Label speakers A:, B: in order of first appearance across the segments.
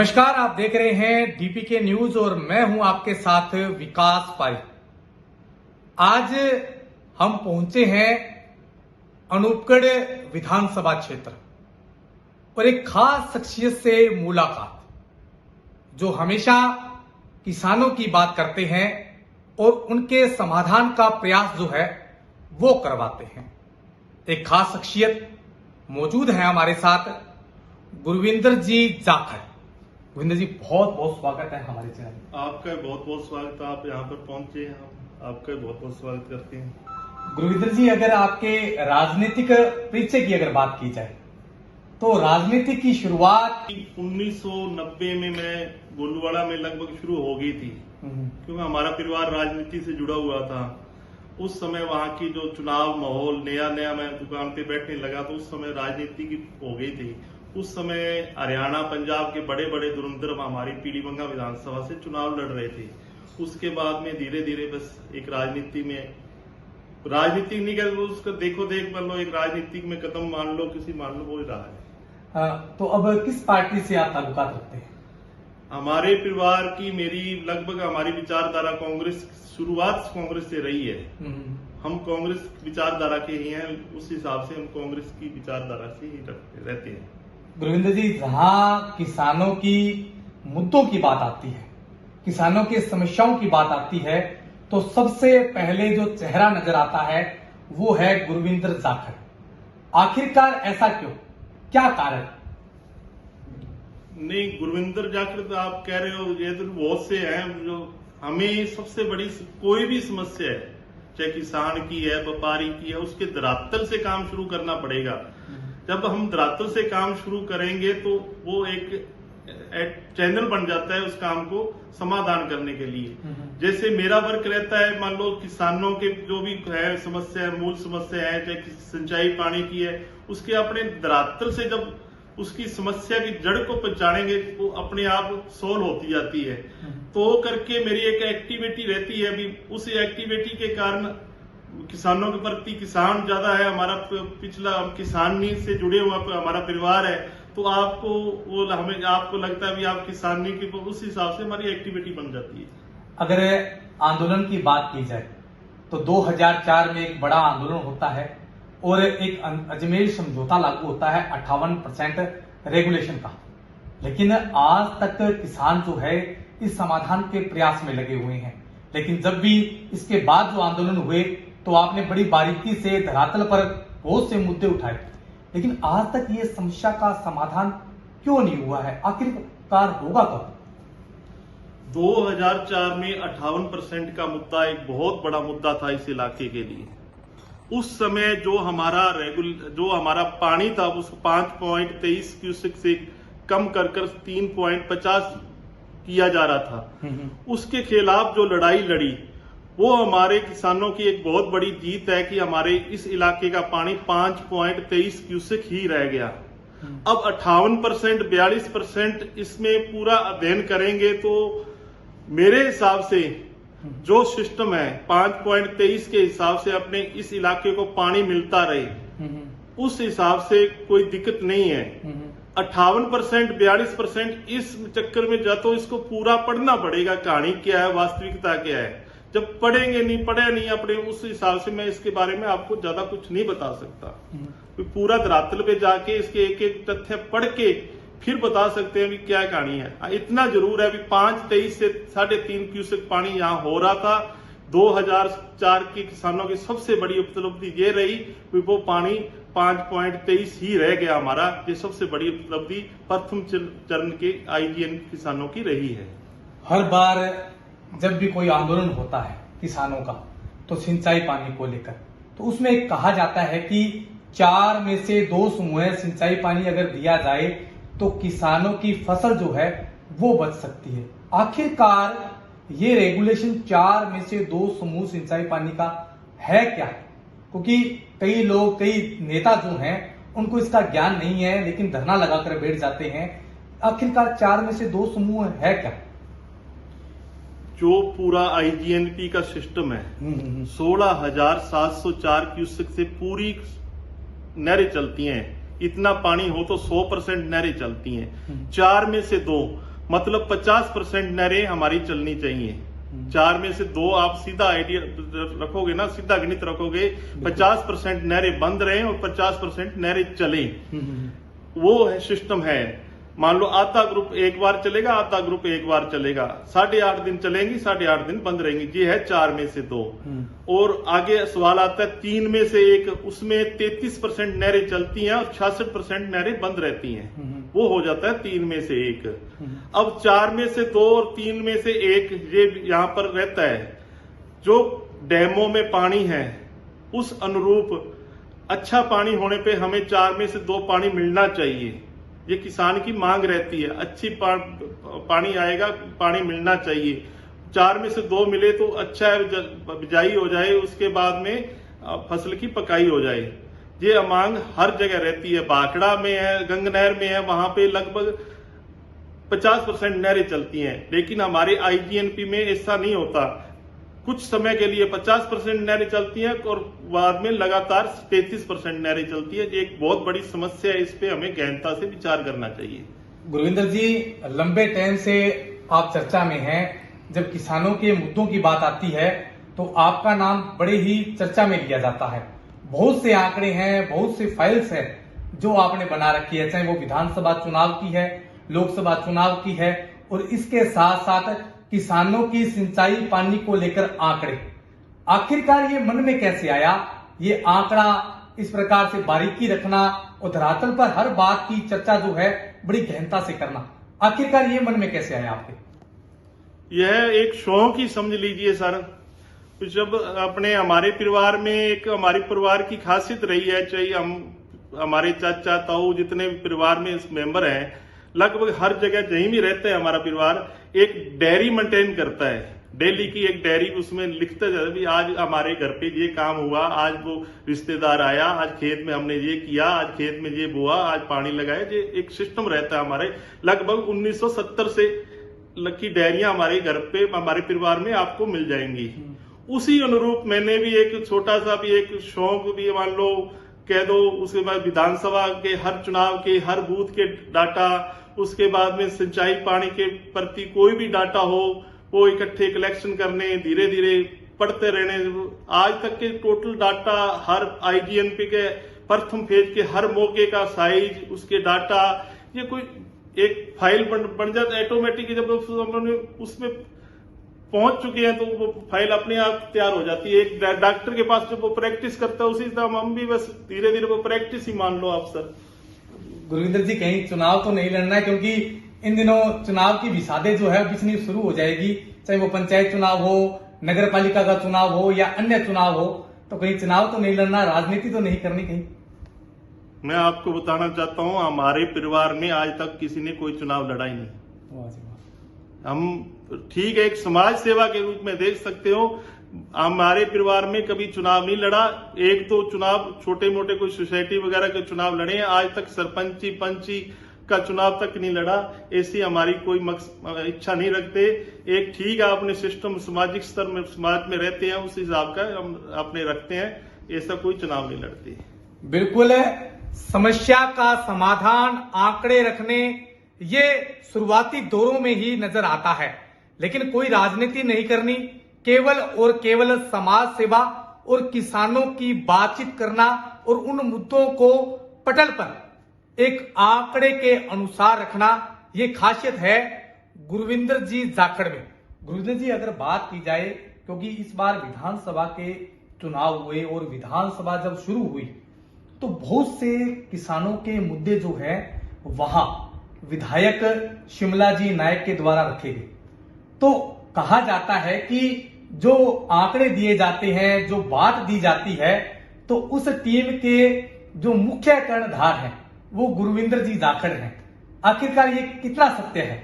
A: नमस्कार, आप देख रहे हैं डीपीके न्यूज और मैं हूं आपके साथ विकास पाई। आज हम पहुंचे हैं अनूपगढ़ विधानसभा क्षेत्र और एक खास शख्सियत से मुलाकात, जो हमेशा किसानों की बात करते हैं और उनके समाधान का प्रयास जो है वो करवाते हैं। एक खास शख्सियत मौजूद है हमारे साथ, गुरविंदर जी जाखड़। गुरविंदर जी, बहुत बहुत स्वागत है हमारे चैनल में।
B: आपका बहुत बहुत स्वागत। आप यहाँ पर पहुंचे हैं, आपका बहुत बहुत स्वागत करते हैं।
A: गुरविंदर जी, अगर आपके राजनीतिक परिचय की अगर बात की जाए तो राजनीति की शुरुआत
B: 1990 में मैं गोलूवाड़ा में लगभग शुरू हो गई थी, क्योंकि हमारा परिवार राजनीति से जुड़ा हुआ था। उस समय वहाँ की जो चुनाव माहौल नया मैं दुकान पे बैठने लगा तो उस समय राजनीति की हो गई थी। उस समय हरियाणा पंजाब के बड़े बड़े धुरंधर हमारी पीलीभंगा विधानसभा से चुनाव लड़ रहे थे। उसके बाद में धीरे धीरे बस एक राजनीति नहीं कर उसका देखो देख मान लो, एक राजनीतिक में कदम मान लो, किसी मान लो, वो ही रहा है।
A: तो अब किस पार्टी से आप ताल्लुकात रखते हैं?
B: हमारे परिवार की मेरी लगभग हमारी विचारधारा कांग्रेस, शुरुआत कांग्रेस से रही है। हम कांग्रेस विचारधारा के ही हैं, उस हिसाब से हम कांग्रेस की विचारधारा से ही रहते हैं।
A: गुरविंदर जी, जहां किसानों की मुद्दों की बात आती है, किसानों की समस्याओं की बात आती है, तो सबसे पहले जो चेहरा नजर आता है वो है गुरविंदर जाखड़। आखिरकार ऐसा क्यों, क्या कारण?
B: नहीं, गुरविंदर जाखड़ तो आप कह रहे हो, ये तो बहुत से हैं जो हमें सबसे बड़ी कोई भी समस्या है, चाहे किसान की है, व्यापारी की है, उसके धरातल से काम शुरू करना पड़ेगा। जब हम धरातल से काम शुरू करेंगे तो वो एक चैनल बन जाता है उस काम को समाधान करने के लिए। जैसे मेरा वर्क रहता है, मान लो किसानों के जो भी है समस्या है, मूल समस्या है, चाहे सिंचाई पानी की है, उसके अपने धरातल से जब उसकी समस्या की जड़ को पहचानेंगे वो अपने आप सोल्व होती जाती है। तो करके मेरी एक एक्टिविटी रहती है। अभी उस एक्टिविटी के कारण किसानों के प्रति, किसान ज्यादा है हमारा, पिछला किसानी से जुड़े हुआ हमारा परिवार है, तो आपको वो हमें आपको लगता है भी आप किसानी की, उस हिसाब से हमारी एक्टिविटी बन जाती है।
A: अगर आंदोलन की बात की जाए तो 2004 में एक बड़ा आंदोलन होता है और एक अजमेर समझौता लागू होता है 58% रेगुलेशन का, लेकिन आज तक किसान जो है इस समाधान के प्रयास में लगे हुए हैं। लेकिन जब भी इसके बाद जो आंदोलन हुए तो आपने बड़ी बारीकी से धरातल पर बहुत से मुद्दे उठाए, लेकिन आज तक ये समस्या का समाधान क्यों नहीं हुआ है? आखिरकार होगा कब?
B: 2004 में 58% का मुद्दा एक बहुत बड़ा मुद्दा था इस इलाके के लिए। उस समय जो हमारा पानी था उसको 5.23 क्यूसेक से कम कर 3.50 किया जा रहा था। उसके खिलाफ जो लड़ाई लड़ी वो हमारे किसानों की एक बहुत बड़ी जीत है कि हमारे इस इलाके का पानी 5.23 क्यूसेक ही रह गया। अब 58%, 42% इसमें पूरा अध्ययन करेंगे तो मेरे हिसाब से जो सिस्टम है 5.23 के हिसाब से अपने इस इलाके को पानी मिलता रहे, उस हिसाब से कोई दिक्कत नहीं है। 58%, 42% इस चक्कर में जा तो इसको पूरा पढ़ना पड़ेगा, कहानी क्या है, वास्तविकता क्या है। जब पढ़े नहीं अपने, उस हिसाब से मैं इसके बारे में आपको ज्यादा कुछ नहीं बता सकता। पूरा धरातल पे जाके इसके एक एक तथ्य पढ़ के फिर बता सकते हैं भी क्या कहानी है। इतना जरूर है भी 5.23 से 3.5 क्यूसेक पानी यहाँ हो रहा था। 2004 के किसानों की सबसे बड़ी उपलब्धि ये रही कि वो पानी 5.23 ही रह गया हमारा। ये सबसे बड़ी उपलब्धि प्रथम चरण के आईजीएन किसानों की रही है।
A: हर बार जब भी कोई आंदोलन होता है किसानों का, तो सिंचाई पानी को लेकर, तो उसमें एक कहा जाता है कि 4 में से 2 समूह सिंचाई पानी अगर दिया जाए तो किसानों की फसल जो है वो बच सकती है। आखिरकार ये रेगुलेशन 4 में से 2 समूह सिंचाई पानी का है क्या? क्योंकि कई लोग, कई नेता जो हैं उनको इसका ज्ञान नहीं है, लेकिन धरना लगाकर बैठ जाते हैं। आखिरकार 4 में से 2 समूह है क्या?
B: जो पूरा आईजीएनपी का सिस्टम है, 16,704 क्यूसेक से पूरी नहरें चलती हैं। इतना पानी हो तो 100% नहरें चलती हैं। 4 में से 2 मतलब 50% नहरें हमारी चलनी चाहिए। 4 में से 2 आप सीधा आइडिया रखोगे ना, सीधा गणित रखोगे, 50% नहरें बंद रहें और 50% नहरें चलें। वो है सिस्टम है। मान लो आधा ग्रुप एक बार चलेगा, आधा ग्रुप एक बार चलेगा, 8.5 दिन चलेंगी, 8.5 दिन बंद रहेंगी। ये है 4 में से 2। और आगे सवाल आता है 3 में से 1, उसमें 33% नहरें चलती हैं और 66% नहरें बंद रहती हैं। वो हो जाता है 3 में से 1। अब 4 में से 2 और 3 में से 1 ये यहां पर रहता है। जो डैमों में पानी है उस अनुरूप अच्छा पानी होने पे हमें 4 में से 2 पानी मिलना चाहिए। ये किसान की मांग रहती है, अच्छी पानी आएगा, पानी मिलना चाहिए। 4 में से 2 मिले तो अच्छा है, बिजाई हो जाए, उसके बाद में फसल की पकाई हो जाए। ये मांग हर जगह रहती है। भाखड़ा में है, गंगनहर में है, वहां पे लगभग 50% नहरें चलती हैं। लेकिन हमारे आईजीएनपी में ऐसा नहीं होता। कुछ समय के लिए 50% नहरें चलती हैं और बाद में लगातार 33% नहरें चलती है। एक बहुत बड़ी समस्या है, इस पे हमें गहनता से विचार करना चाहिए।
A: गुरविंदर जी, लंबे टाइम से आप चर्चा में हैं। जब किसानों के मुद्दों की बात आती है तो आपका नाम बड़े ही चर्चा में लिया जाता है। बहुत से आंकड़े हैं, बहुत से फाइल्स हैं जो आपने बना रखी है, चाहे वो विधानसभा चुनाव की है, लोकसभा चुनाव की है, और इसके साथ साथ किसानों की सिंचाई पानी को लेकर आंकड़े। आखिरकार ये मन में कैसे आया ये आंकड़ा इस प्रकार से बारीकी रखना और धरातल पर हर बात की चर्चा जो है बड़ी गहनता से करना? आखिरकार ये मन में कैसे आया आपके?
B: यह एक शौक ही समझ लीजिए सर। जब अपने हमारे परिवार में एक हमारी परिवार की खासियत रही है, चाहे हम हमारे चाचा ताऊ जितने भी परिवार में मेंबर हैं, लगभग हर जगह जहीं भी रहते हैं हमारा परिवार एक डायरी मेंटेन करता है। डेली की एक डायरी, उसमें लिखते जाते भी आज हमारे घर पे ये काम हुआ, आज वो रिश्तेदार आया, आज खेत में हमने ये किया, आज खेत में ये बोआ, आज पानी लगाया। ये एक सिस्टम रहता है हमारे। लगभग 1970 से की डायरियां हमारे घर पे हमारे परिवार में आपको मिल जाएंगी। उसी अनुरूप मैंने भी एक छोटा सा भी एक शौक भी मान लो कह दो। उसके बाद विधानसभा के हर चुनाव के हर बूथ के डाटा, उसके बाद में सिंचाई पानी के प्रति कोई भी डाटा हो वो इकट्ठे कलेक्शन करने, धीरे धीरे पढ़ते रहने। आज तक के टोटल डाटा हर आईजीएनपी के प्रथम फेज के हर मौके का साइज, उसके डाटा, ये कोई एक फाइल बन जाता है ऑटोमेटिक। जब उसमें पहुंच चुके हैं तो वो फाइल अपने आप तैयार हो जाती है। एक डॉक्टर के पास जब वो प्रैक्टिस करता है उसी तरह हम भी बस धीरे धीरे वो प्रैक्टिस ही मान लो आप सर।
A: गुरविंदर जी, कहीं चुनाव तो नहीं लड़ना है, क्योंकि इन दिनों चुनाव की विसादे जो है बिछनी शुरू हो जाएगी। चाहे वो पंचायत चुनाव हो, नगर पालिका का चुनाव हो या अन्य चुनाव हो, तो कहीं चुनाव तो नहीं लड़ना, राजनीति तो नहीं करनी कहीं?
B: मैं आपको बताना चाहता हूं, हमारे परिवार में आज तक किसी ने कोई चुनाव लड़ा ही नहीं। हम ठीक है एक समाज सेवा के रूप में देख सकते हो, हमारे परिवार में कभी चुनाव नहीं लड़ा। एक तो चुनाव छोटे मोटे कोई सोसाइटी वगैरह के चुनाव लड़े हैं, आज तक सरपंची पंची का चुनाव तक नहीं लड़ा। ऐसी हमारी कोई इच्छा नहीं रखते। एक ठीक है अपने सिस्टम सामाजिक स्तर में समाज में रहते हैं, उस हिसाब का हम अपने रखते हैं। ऐसा कोई चुनाव नहीं लड़ते।
A: बिल्कुल है। समस्या का समाधान आंकड़े रखने ये शुरुआती दौरों में ही नजर आता है, लेकिन कोई राजनीति नहीं करनी, केवल और केवल समाज सेवा और किसानों की बातचीत करना और उन मुद्दों को पटल पर एक आंकड़े के अनुसार रखना, ये खासियत है गुरविंदर जी जाखड़ में। गुरविंदर जी, अगर बात की जाए, क्योंकि इस बार विधानसभा के चुनाव हुए और विधानसभा जब शुरू हुई तो बहुत से किसानों के मुद्दे जो है वहां विधायक शिमला जी नायक के द्वारा रखे गए। तो कहा जाता है कि जो आंकड़े दिए जाते हैं, जो बात दी जाती है, तो उस टीम के जो मुख्य कर्णधार हैं वो गुरविंदर जी जाखड़ हैं। आखिरकार ये कितना सत्य है?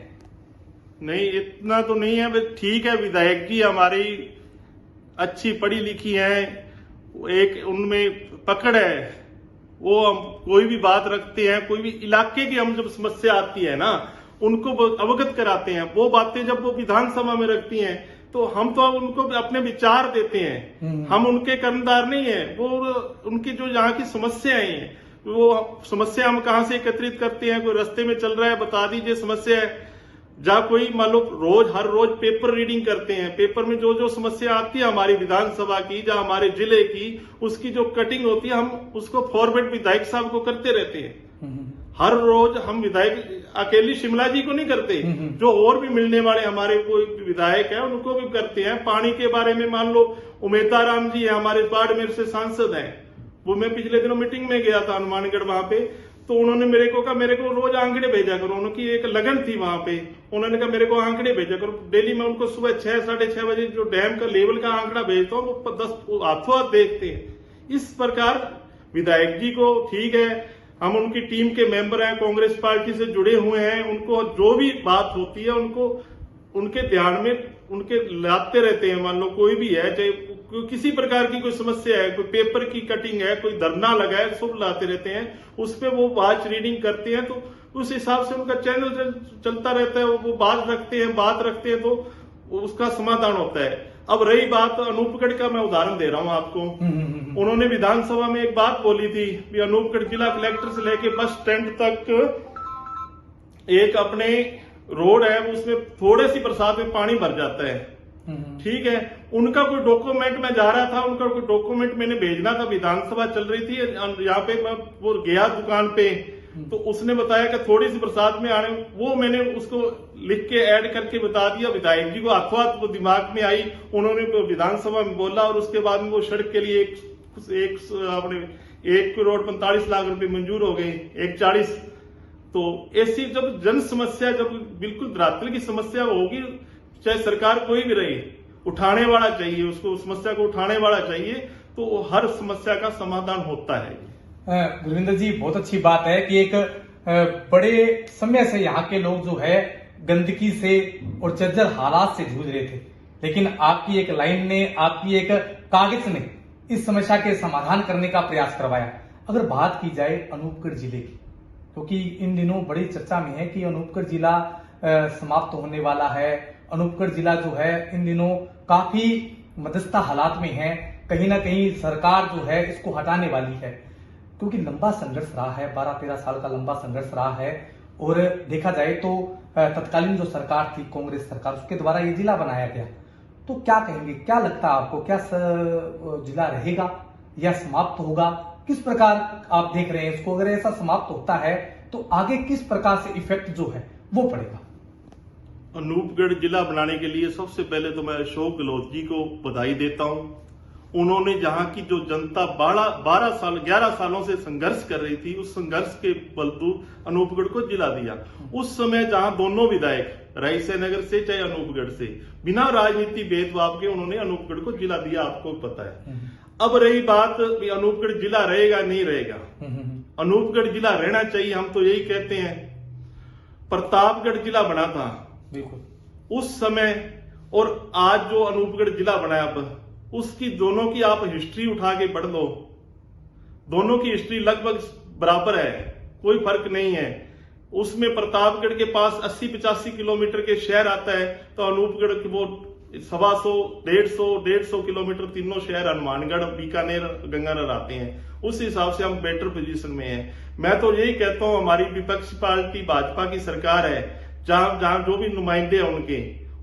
B: नहीं, इतना तो नहीं है। ठीक है, विधायक जी हमारी अच्छी पढ़ी लिखी है, एक उनमें पकड़ है, वो हम कोई भी बात रखते हैं, कोई भी इलाके की हम जब समस्या आती है ना उनको अवगत कराते हैं। वो बातें जब वो विधानसभा में रखती हैं तो हम तो उनको अपने विचार देते हैं, हम उनके कर्णधार नहीं है। वो उनकी जो यहाँ की समस्याएं हैं, वो समस्या हम कहाँ से एकत्रित करते हैं, कोई रास्ते में चल रहा है बता दीजिए समस्या है, जहाँ कोई मान लो हर रोज पेपर रीडिंग करते हैं, पेपर में जो जो समस्या आती है हमारी विधानसभा की, जहाँ हमारे जिले की, उसकी जो कटिंग होती है हम उसको फॉरवर्ड विधायक साहब को करते रहते हैं। हर रोज हम विधायक अकेली शिमला जी को नहीं करते, जो और भी मिलने वाले हमारे कोई विधायक है उनको भी करते हैं। पानी के बारे में मान लो उमेदा राम जी है हमारे बाड़मेर से सांसद हैं, वो मैं पिछले दिनों मीटिंग में गया था हनुमानगढ़, वहां पे तो उन्होंने मेरे को कहा मेरे को रोज आंकड़े भेजा करो, उनकी एक लगन थी वहां पे, उन्होंने कहा मेरे को आंकड़े भेजा करो। डेली मैं उनको सुबह 6 साढ़े 6 बजे जो डैम का लेवल का आंकड़ा भेजता हूँ वो 10 हाथों हाथ देखते हैं। इस प्रकार विधायक जी को ठीक है, हम उनकी टीम के मेंबर हैं, कांग्रेस पार्टी से जुड़े हुए हैं, उनको जो भी बात होती है उनको उनके ध्यान में उनके लाते रहते हैं। मान लो कोई भी है, चाहे किसी प्रकार की कोई समस्या है, कोई पेपर की कटिंग है, कोई धरना लगा है, सब लाते रहते हैं, उस पर वो वॉच रीडिंग करते हैं, तो उस हिसाब से उनका चैनल चलता रहता है, वो बात रखते हैं तो उसका समाधान होता है। अब रही बात अनूपगढ़ का, मैं उदाहरण दे रहा हूं आपको। उन्होंने विधानसभा में एक बात बोली थी कि अनूपगढ़ जिला कलेक्टर से लेके बस स्टैंड तक एक अपने रोड है, उसमें थोड़े सी बरसात में पानी भर जाता है। ठीक है, उनका कोई डॉक्यूमेंट मैं जा रहा था, उनका कोई डॉक्यूमेंट मैंने भेजना था, विधानसभा चल रही थी, यहाँ पे मैं वो गया दुकान पे, तो उसने बताया कि थोड़ी सी बरसात में आने, वो मैंने उसको लिख के ऐड करके बता दिया। विधायक जी को हाथों हाथ वो दिमाग में आई, उन्होंने विधानसभा में बोला और उसके बाद में वो सड़क के लिए अपने 1 करोड़ 45 लाख रुपए मंजूर हो गए, 140। तो ऐसी जब जन समस्या, जब बिल्कुल धरातल की समस्या होगी, चाहे सरकार कोई भी रहे, उठाने वाला चाहिए, उसको समस्या को उठाने वाला चाहिए, तो हर समस्या का समाधान होता है।
A: गुरविंदर जी, बहुत अच्छी बात है कि एक बड़े समय से यहाँ के लोग जो है गंदगी से और जर्जर हालात से जूझ रहे थे, लेकिन आपकी एक लाइन ने, आपकी एक कागज ने इस समस्या के समाधान करने का प्रयास करवाया। अगर बात की जाए अनूपगढ़ जिले की, क्योंकि इन दिनों बड़ी चर्चा में है कि अनूपगढ़ जिला समाप्त होने वाला है, अनूपगढ़ जिला जो है इन दिनों काफी मदस्ता हालात में है, कहीं ना कहीं सरकार जो है इसको हटाने वाली है, क्योंकि लंबा संघर्ष रहा है, 12-13 साल का लंबा संघर्ष रहा है। और देखा जाए तो तत्कालीन जो सरकार थी, कांग्रेस सरकार, उसके द्वारा ये जिला बनाया गया। तो क्या कहेंगे, क्या लगता है आपको, क्या जिला रहेगा या समाप्त होगा? किस प्रकार आप देख रहे हैं इसको? अगर ऐसा समाप्त होता है तो आगे किस प्रकार से इफेक्ट जो है वो पड़ेगा?
B: अनूपगढ़ जिला बनाने के लिए सबसे पहले तो मैं अशोक गहलोत जी को बधाई देता हूं। उन्होंने जहां की जो जनता 11 सालों से संघर्ष कर रही थी, उस संघर्ष के बलबूते अनूपगढ़ को जिला दिया। उस समय जहां दोनों विधायक रायसेन नगर से चाहे अनूपगढ़ से, बिना राजनीति भेदभाव के उन्होंने अनूपगढ़ को जिला दिया, आपको पता है। अब रही बात अनूपगढ़ जिला रहेगा नहीं रहेगा, अनूपगढ़ जिला रहना चाहिए, हम तो यही कहते हैं। प्रतापगढ़ जिला बना था उस समय और आज जो अनूपगढ़ जिला बनाया, अब उसकी दोनों की आप हिस्ट्री उठा के पढ़ लो, दोनों की हिस्ट्री लगभग बराबर है, कोई फर्क नहीं है। उसमें प्रतापगढ़ के पास 80-85 किलोमीटर के शहर आता है, तो अनूपगढ़ के वो 125-150 किलोमीटर तीनों शहर हनुमानगढ़, बीकानेर, गंगानगर आते हैं। उस हिसाब से हम बेटर पोजीशन में हैं। मैं तो यही कहता हूं, हमारी विपक्षी पार्टी भाजपा की सरकार है, जहां जो भी नुमाइंदे हैं उनके,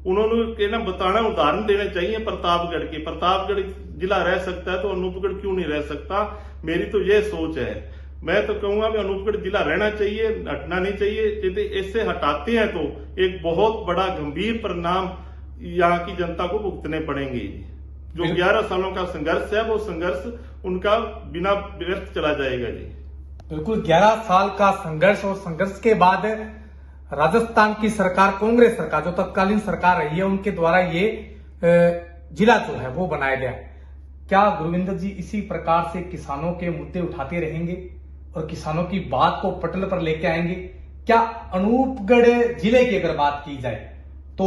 B: उन्होंने ना बताना, उदाहरण देने चाहिए प्रतापगढ़ के। प्रतापगढ़ जिला रह सकता है तो अनूपगढ़ क्यों नहीं रह सकता? मेरी तो यह सोच है। मैं तो कहूंगा कि अनूपगढ़ जिला रहना चाहिए, हटना नहीं चाहिए। यदि ऐसे हटाते हैं तो एक बहुत बड़ा गंभीर परिणाम यहाँ की जनता को भुगतने पड़ेंगे। जो 11 सालों का संघर्ष है, वो संघर्ष उनका बिना व्यर्थ चला जाएगा जी।
A: बिल्कुल, 11 साल का संघर्ष, और संघर्ष के बाद राजस्थान की सरकार, कांग्रेस सरकार, जो तत्कालीन सरकार रही है, उनके द्वारा ये जिला जो है वो बनाया गया। क्या गुरविंदर जी इसी प्रकार से किसानों के मुद्दे उठाते रहेंगे और किसानों की बात को पटल पर लेके आएंगे? क्या अनूपगढ़ जिले की अगर बात की जाए तो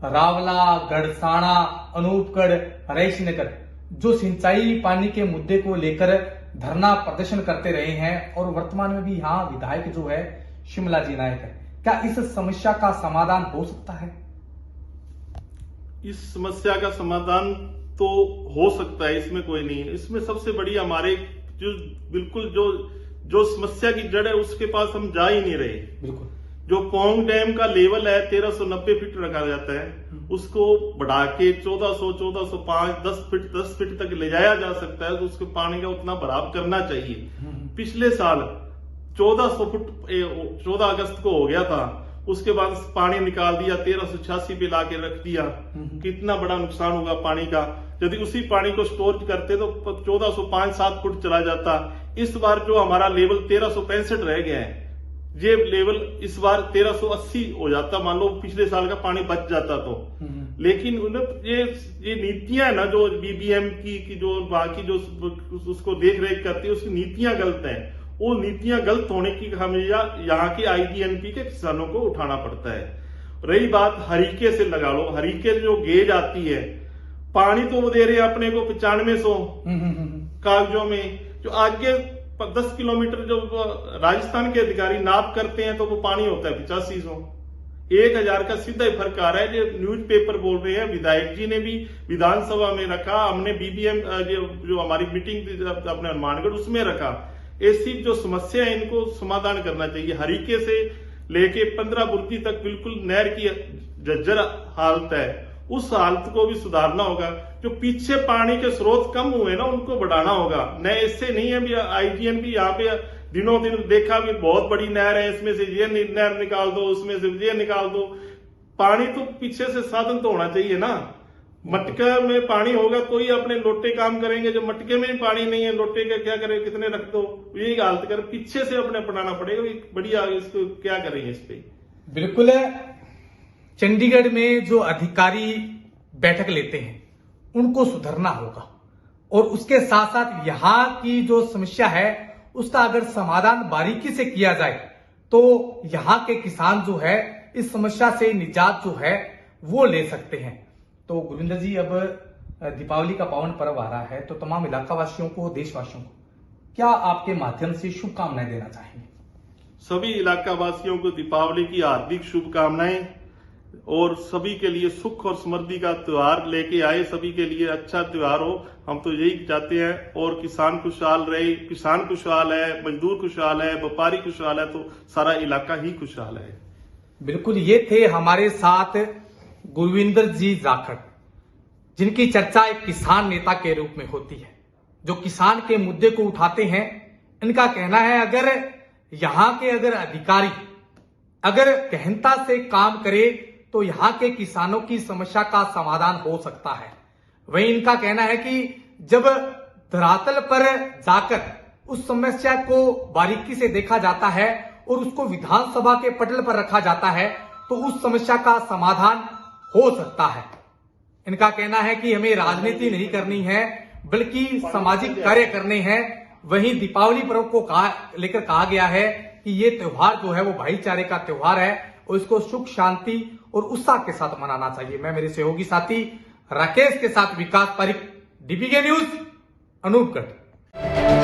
A: रावला, गढ़साना, अनूपगढ़, रईसनगर जो सिंचाई पानी के मुद्दे को लेकर धरना प्रदर्शन करते रहे हैं, और वर्तमान में भी यहाँ विधायक जो है शिमला जी नायक है, क्या इस समस्या का समाधान हो सकता है?
B: इस समस्या का समाधान तो हो सकता है, इसमें कोई नहीं है। इसमें सबसे बड़ी हमारे जो बिल्कुल जो समस्या की जड़ है, उसके पास हम जा ही नहीं रहे।
A: बिल्कुल,
B: जो पोंग डैम का लेवल है 1390 फीट रखा जाता है, उसको बढ़ा के 1400, 1405, 10 फीट तक ले जाया जा सकता है। तो उसके पानी का उतना भराव करना चाहिए। पिछले साल 1400 फुट 14 अगस्त को हो गया था, उसके बाद पानी निकाल दिया, 1386 पे लाके रख दिया। कितना बड़ा नुकसान होगा पानी का। यदि उसी पानी को स्टोर करते तो 1405-7 फुट चला जाता। इस बार जो हमारा लेवल 1365 रह गया है, ये लेवल इस बार 1380 हो जाता, मान लो पिछले साल का पानी बच जाता तो। लेकिन ये नीतियां है ना जो बीबीएम की जो बाकी जो उसको देख रेख करती है, उसकी नीतियां गलत हैं। वो नीतियां गलत होने की हमेशा यहाँ के आईजीएनपी के किसानों को उठाना पड़ता है। रही बात हरीके से लगा लो, हरीके जो गेज आती है, पानी तो वो दे रहे हैं अपने को 9500 कागजों में, जो आगे 10 किलोमीटर जो राजस्थान के अधिकारी नाप करते हैं तो वो पानी होता है 8500। 1000 का सीधा ही फर्क आ रहा है। जो न्यूज़पेपर बोल रहे हैं, विधायक जी ने भी विधानसभा में रखा, हमने बीबीएम जो हमारी मीटिंग थी अपने हनुमानगढ़ उसमें रखा। ऐसी जो समस्या है इनको समाधान करना चाहिए। हरीके से लेके 15 बुर्ती तक बिल्कुल नहर की जर्जर हालत है, उस हालत को भी सुधारना होगा। जो पीछे पानी के स्रोत कम हुए ना, उनको बढ़ाना होगा। न ऐसे नहीं है भी आईजीएन भी यहाँ पे दिनों दिन देखा भी बहुत बड़ी नहर है, इसमें से ये नहर निकाल दो, उसमें से ये निकाल दो। पानी तो पीछे से साधन तो होना चाहिए ना। मटके में पानी होगा तो ही अपने लोटे काम करेंगे। जो मटके में पानी नहीं है, लोटे का क्या करें, कितने रख दो, यही हालत कर, पीछे से अपने अपनाना पड़ेगा। बढ़िया, इसको क्या करेंगे इस पे।
A: बिल्कुल। चंडीगढ़ में जो अधिकारी बैठक लेते हैं उनको सुधरना होगा, और उसके साथ साथ यहाँ की जो समस्या है उसका अगर समाधान बारीकी से किया जाए तो यहाँ के किसान जो है इस समस्या से निजात जो है वो ले सकते हैं। तो गुरविंदर जी, अब दीपावली का पावन पर्व आ रहा है, तो तमाम इलाका वासियों को, देशवासियों को क्या आपके माध्यम से शुभकामनाएं देना चाहेंगे?
B: सभी इलाका वासियों को दीपावली की हार्दिक शुभकामनाएं, और सभी के लिए सुख और समृद्धि का त्योहार लेके आए, सभी के लिए अच्छा त्योहार हो, हम तो यही चाहते हैं। और किसान खुशहाल रहे, किसान खुशहाल है, मजदूर खुशहाल है, व्यापारी खुशहाल है, तो सारा इलाका ही खुशहाल है।
A: बिल्कुल, ये थे हमारे साथ गुरविंदर जी जाखड़, जिनकी चर्चा एक किसान नेता के रूप में होती है, जो किसान के मुद्दे को उठाते हैं। इनका कहना है अगर यहाँ के अधिकारी अगर गहनता से काम करे तो यहाँ के किसानों की समस्या का समाधान हो सकता है। वहीं इनका कहना है कि जब धरातल पर जाकर उस समस्या को बारीकी से देखा जाता है और उसको विधानसभा के पटल पर रखा जाता है तो उस समस्या का समाधान हो सकता है। इनका कहना है कि हमें राजनीति नहीं करनी है बल्कि सामाजिक कार्य करने हैं। वहीं दीपावली पर्व को लेकर कहा गया है कि ये त्योहार जो है वो भाईचारे का त्योहार है और इसको सुख शांति और उत्साह के साथ मनाना चाहिए। मैं मेरे सहयोगी साथी राकेश के साथ विकास पारिक, डीपीके न्यूज, अनूपगढ़।